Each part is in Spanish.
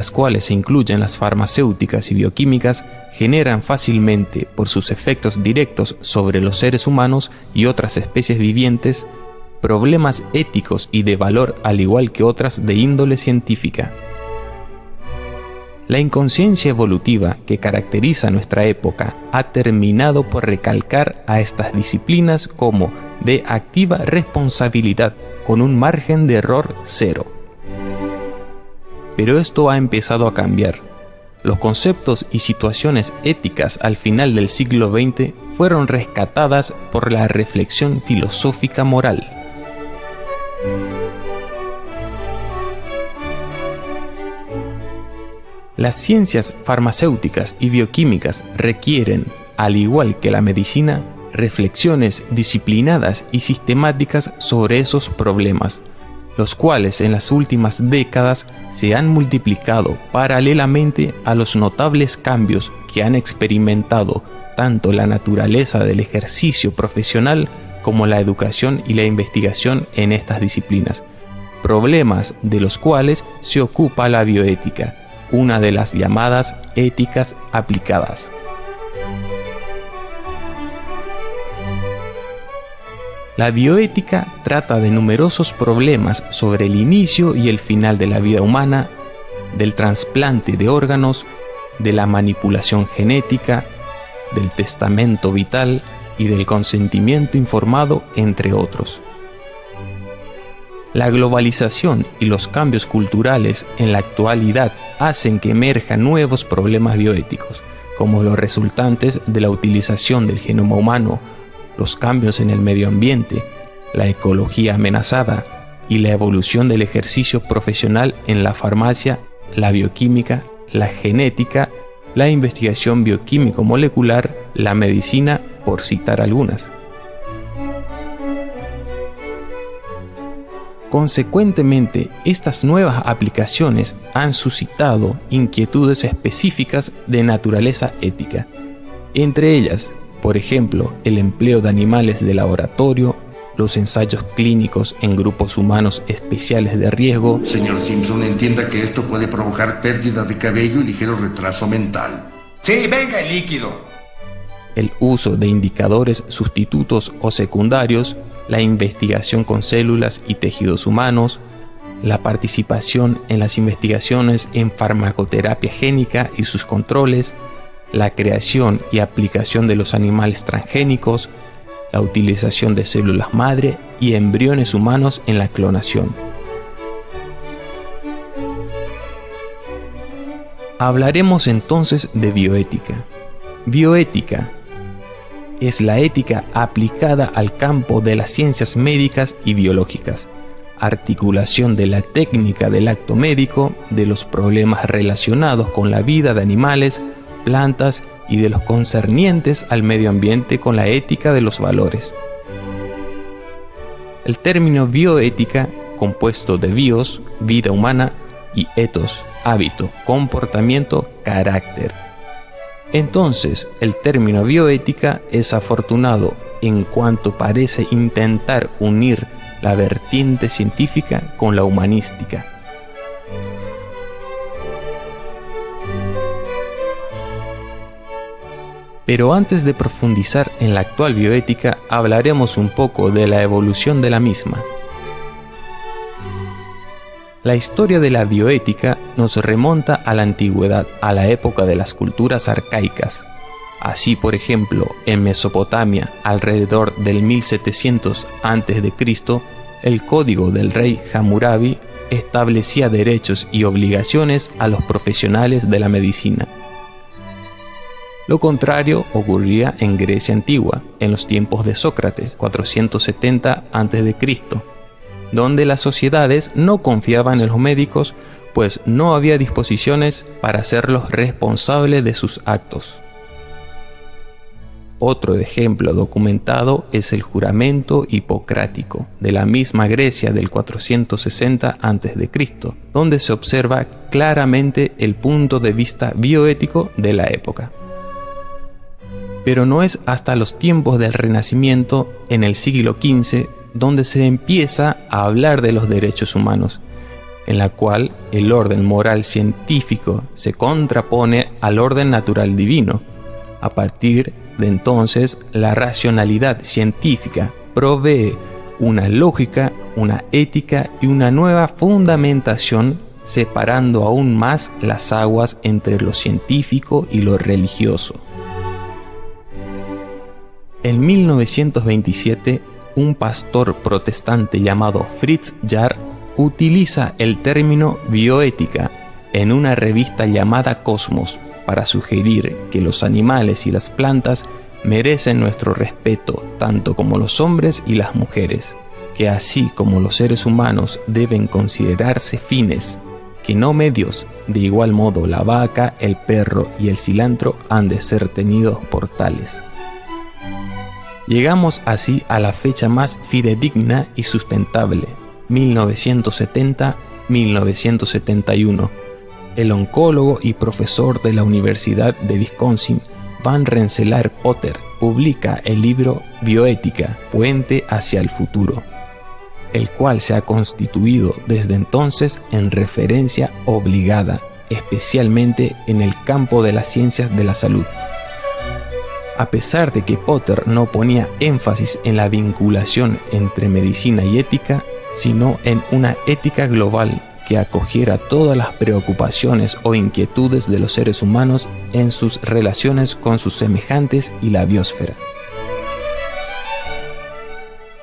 las cuales se incluyen las farmacéuticas y bioquímicas, generan fácilmente, por sus efectos directos sobre los seres humanos y otras especies vivientes, problemas éticos y de valor al igual que otras de índole científica. La inconsciencia evolutiva que caracteriza nuestra época ha terminado por recalcar a estas disciplinas como de activa responsabilidad con un margen de error cero. Pero esto ha empezado a cambiar. Los conceptos y situaciones éticas al final del siglo XX fueron rescatadas por la reflexión filosófica moral. Las ciencias farmacéuticas y bioquímicas requieren, al igual que la medicina, reflexiones disciplinadas y sistemáticas sobre esos problemas, los cuales en las últimas décadas se han multiplicado paralelamente a los notables cambios que han experimentado tanto la naturaleza del ejercicio profesional como la educación y la investigación en estas disciplinas, problemas de los cuales se ocupa la bioética, una de las llamadas éticas aplicadas. La bioética trata de numerosos problemas sobre el inicio y el final de la vida humana, del trasplante de órganos, de la manipulación genética, del testamento vital y del consentimiento informado, entre otros. La globalización y los cambios culturales en la actualidad hacen que emerjan nuevos problemas bioéticos, como los resultantes de la utilización del genoma humano, los cambios en el medio ambiente, la ecología amenazada y la evolución del ejercicio profesional en la farmacia, la bioquímica, la genética, la investigación bioquímico-molecular, la medicina, por citar algunas. Consecuentemente, estas nuevas aplicaciones han suscitado inquietudes específicas de naturaleza ética. Entre ellas, por ejemplo, el empleo de animales de laboratorio, los ensayos clínicos en grupos humanos especiales de riesgo. Señor Simpson, entienda que esto puede provocar pérdida de cabello y ligero retraso mental. Sí, venga el líquido. El uso de indicadores sustitutos o secundarios, la investigación con células y tejidos humanos, la participación en las investigaciones en farmacoterapia génica y sus controles, la creación y aplicación de los animales transgénicos, la utilización de células madre y embriones humanos en la clonación. Hablaremos entonces de bioética. Bioética es la ética aplicada al campo de las ciencias médicas y biológicas, articulación de la técnica del acto médico, de los problemas relacionados con la vida de animales, plantas y de los concernientes al medio ambiente con la ética de los valores. El término bioética, compuesto de bios, vida humana, y ethos, hábito, comportamiento, carácter. Entonces, el término bioética es afortunado en cuanto parece intentar unir la vertiente científica con la humanística. Pero antes de profundizar en la actual bioética, hablaremos un poco de la evolución de la misma. La historia de la bioética nos remonta a la antigüedad, a la época de las culturas arcaicas. Así, por ejemplo, en Mesopotamia, alrededor del 1700 a.C., el código del rey Hammurabi establecía derechos y obligaciones a los profesionales de la medicina. Lo contrario ocurría en Grecia antigua, en los tiempos de Sócrates, 470 a.C., donde las sociedades no confiaban en los médicos, pues no había disposiciones para hacerlos responsables de sus actos. Otro ejemplo documentado es el juramento hipocrático de la misma Grecia del 460 a.C., donde se observa claramente el punto de vista bioético de la época. Pero no es hasta los tiempos del Renacimiento, en el siglo XV, donde se empieza a hablar de los derechos humanos, en la cual el orden moral científico se contrapone al orden natural divino. A partir de entonces, la racionalidad científica provee una lógica, una ética y una nueva fundamentación, separando aún más las aguas entre lo científico y lo religioso. En 1927, un pastor protestante llamado Fritz Jarr utiliza el término bioética en una revista llamada Cosmos para sugerir que los animales y las plantas merecen nuestro respeto tanto como los hombres y las mujeres, que así como los seres humanos deben considerarse fines, que no medios, de igual modo la vaca, el perro y el cilantro han de ser tenidos por tales. Llegamos así a la fecha más fidedigna y sustentable, 1970-1971. El oncólogo y profesor de la Universidad de Wisconsin, Van Rensselaer Potter, publica el libro Bioética, Puente hacia el futuro, el cual se ha constituido desde entonces en referencia obligada, especialmente en el campo de las ciencias de la salud. A pesar de que Potter no ponía énfasis en la vinculación entre medicina y ética, sino en una ética global que acogiera todas las preocupaciones o inquietudes de los seres humanos en sus relaciones con sus semejantes y la biosfera.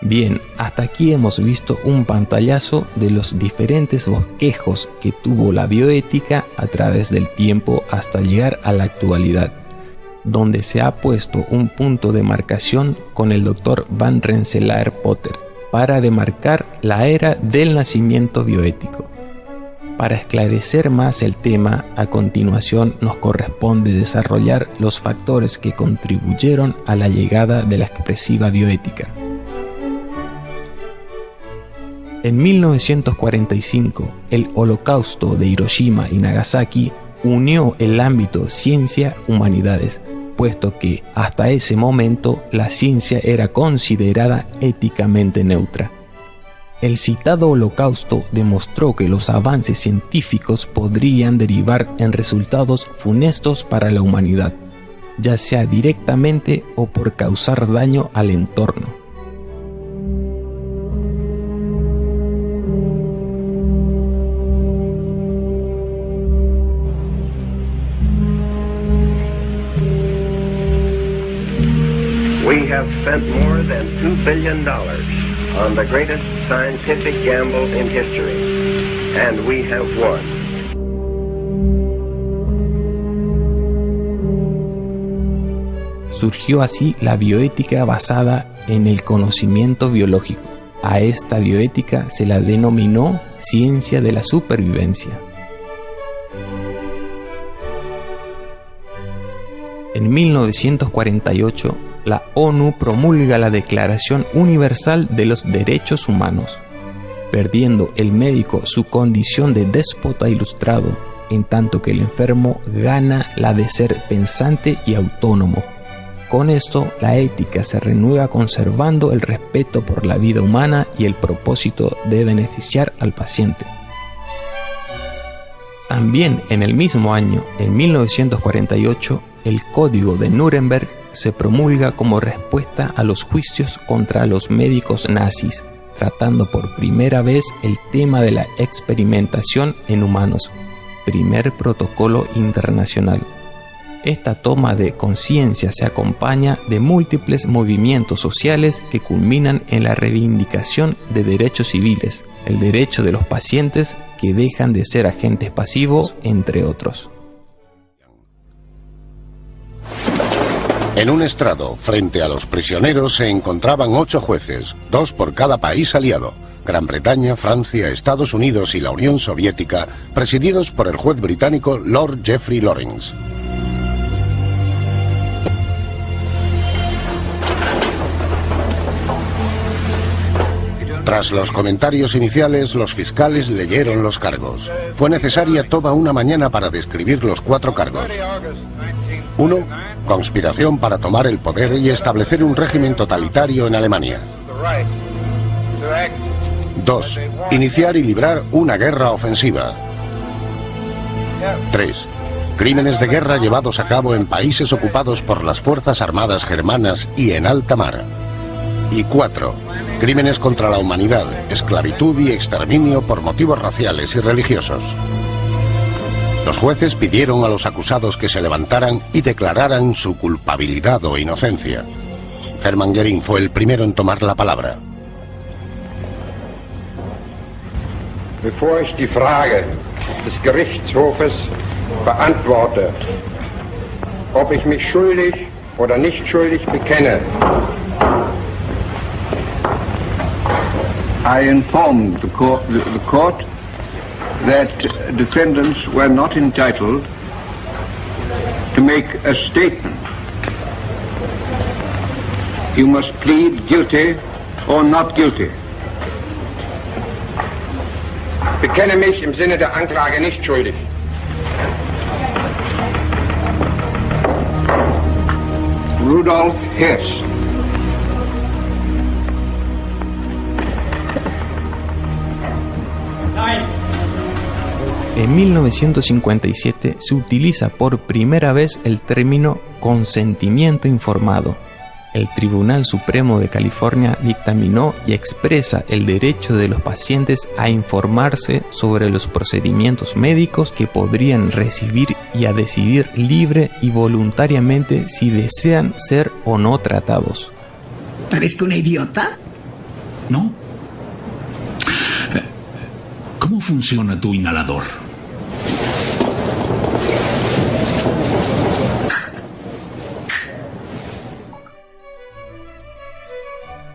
Bien, hasta aquí hemos visto un pantallazo de los diferentes bosquejos que tuvo la bioética a través del tiempo hasta llegar a la actualidad, donde se ha puesto un punto de marcación con el Dr. Van Rensselaer Potter para demarcar la era del nacimiento bioético. Para esclarecer más el tema, a continuación nos corresponde desarrollar los factores que contribuyeron a la llegada de la expresiva bioética. En 1945, el Holocausto de Hiroshima y Nagasaki unió el ámbito ciencia-humanidades, puesto que hasta ese momento la ciencia era considerada éticamente neutra. El citado holocausto demostró que los avances científicos podrían derivar en resultados funestos para la humanidad, ya sea directamente o por causar daño al entorno. We have spent more than $2 billion on the greatest scientific gamble in history, and we have won. Surgió así la bioética basada en el conocimiento biológico. A esta bioética se la denominó ciencia de la supervivencia. En 1948, la ONU promulga la Declaración Universal de los Derechos Humanos, perdiendo el médico su condición de déspota ilustrado, en tanto que el enfermo gana la de ser pensante y autónomo. Con esto, la ética se renueva conservando el respeto por la vida humana y el propósito de beneficiar al paciente. También en el mismo año, en 1948, el Código de Nuremberg se promulga como respuesta a los juicios contra los médicos nazis, tratando por primera vez el tema de la experimentación en humanos, primer protocolo internacional. Esta toma de conciencia se acompaña de múltiples movimientos sociales que culminan en la reivindicación de derechos civiles, el derecho de los pacientes que dejan de ser agentes pasivos, entre otros. En un estrado, frente a los prisioneros, se encontraban 8 jueces, 2 por cada país aliado: Gran Bretaña, Francia, Estados Unidos y la Unión Soviética, presididos por el juez británico Lord Jeffrey Lawrence. Tras los comentarios iniciales, los fiscales leyeron los cargos. Fue necesaria toda una mañana para describir los 4 cargos. 1. Conspiración para tomar el poder y establecer un régimen totalitario en Alemania. 2. Iniciar y librar una guerra ofensiva. 3. Crímenes de guerra llevados a cabo en países ocupados por las fuerzas armadas germanas y en alta mar. Y 4. Crímenes contra la humanidad, esclavitud y exterminio por motivos raciales y religiosos. Los jueces pidieron a los acusados que se levantaran y declararan su culpabilidad o inocencia. Hermann Göring fue el primero en tomar la palabra. Bevor ich die Frage des Gerichtshofes beantworte, ob ich mich schuldig oder nicht schuldig bekenne, I informed the court that defendants were not entitled to make a statement. You must plead guilty or not guilty. Bekenne mich im Sinne der Anklage nicht schuldig. Rudolf Hess. En 1957 se utiliza por primera vez el término consentimiento informado. El Tribunal Supremo de California dictaminó y expresa el derecho de los pacientes a informarse sobre los procedimientos médicos que podrían recibir y a decidir libre y voluntariamente si desean ser o no tratados. ¿Parezco una idiota? ¿No? ¿Cómo funciona tu inhalador?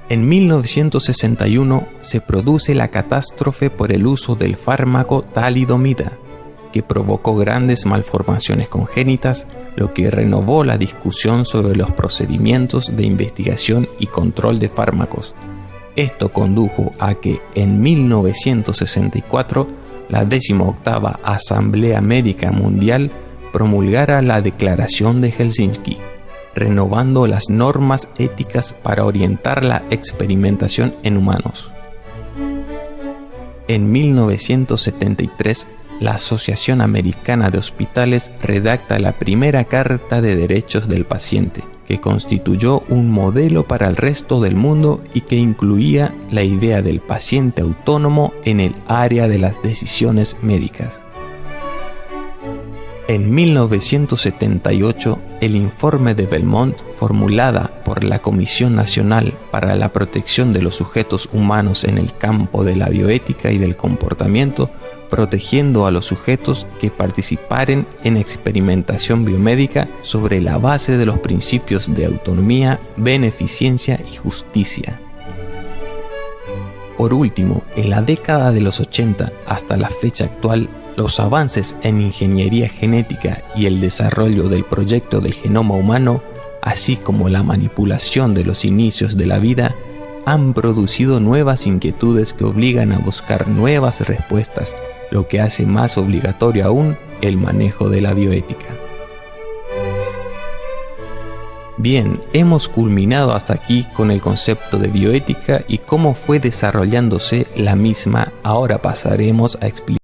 En 1961 se produce la catástrofe por el uso del fármaco talidomida, que provocó grandes malformaciones congénitas, lo que renovó la discusión sobre los procedimientos de investigación y control de fármacos. Esto condujo a que en 1964 la 18ª Asamblea Médica Mundial promulgara la Declaración de Helsinki, renovando las normas éticas para orientar la experimentación en humanos. En 1973, la Asociación Americana de Hospitales redacta la primera Carta de Derechos del Paciente, que constituyó un modelo para el resto del mundo y que incluía la idea del paciente autónomo en el área de las decisiones médicas. En 1978, el informe de Belmont, formulada por la Comisión Nacional para la Protección de los Sujetos Humanos en el campo de la bioética y del comportamiento, protegiendo a los sujetos que participaren en experimentación biomédica sobre la base de los principios de autonomía, beneficencia y justicia. Por último, en la década de los 80 hasta la fecha actual, los avances en ingeniería genética y el desarrollo del proyecto del genoma humano, así como la manipulación de los inicios de la vida, han producido nuevas inquietudes que obligan a buscar nuevas respuestas, lo que hace más obligatorio aún el manejo de la bioética. Bien, hemos culminado hasta aquí con el concepto de bioética y cómo fue desarrollándose la misma. Ahora pasaremos a explicar